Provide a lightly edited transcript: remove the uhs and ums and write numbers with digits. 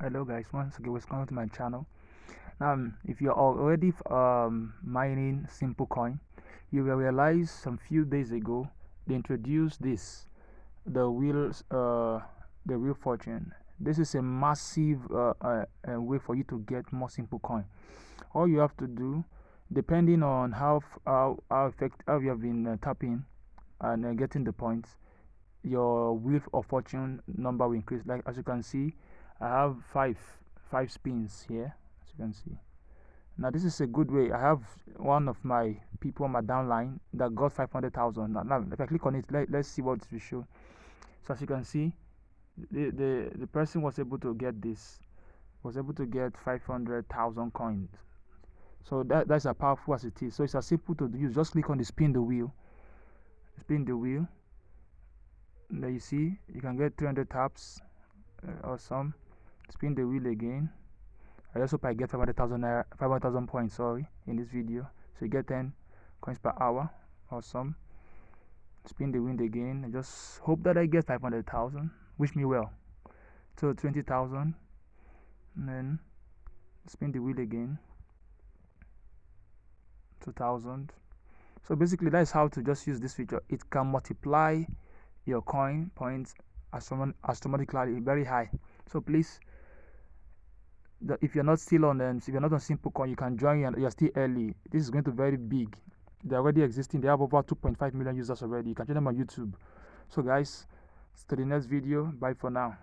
Hello guys, once again welcome to my channel. Now if you're already mining simple coin, you will realize some few days ago they introduced this, the wheel fortune. This is a massive way for you to get more simple coin. All you have to do, depending on how you have been tapping and getting the points, your wheel of fortune number will increase. Like as you can see, I have five spins here, as you can see. Now this is a good way. I have one of my people on my downline that got 500,000. Now if I click on it, let's see what it will show. So as you can see, the person was able to get this, was able to get 500,000 coins. So that's as powerful as it is. So it's as simple to use. Just click on the spin the wheel. There you see, you can get 300 taps. Awesome. Spin the wheel again. I just hope I get 500,000 points, sorry, in this video. So you get 10 coins per hour. Awesome. Spin the wheel again. I just hope that I get 500,000. Wish me well. So 20,000. And then spin the wheel again. 2,000. So basically that's how to just use this feature. It can multiply your coin points astronomically very high. So please, if you're not still on if you're not on simple coin, you can join and you're still early. This is going to be very big. They're already existing. They have over 2.5 million users already. You can join them on YouTube. So guys, to the next video. Bye for now.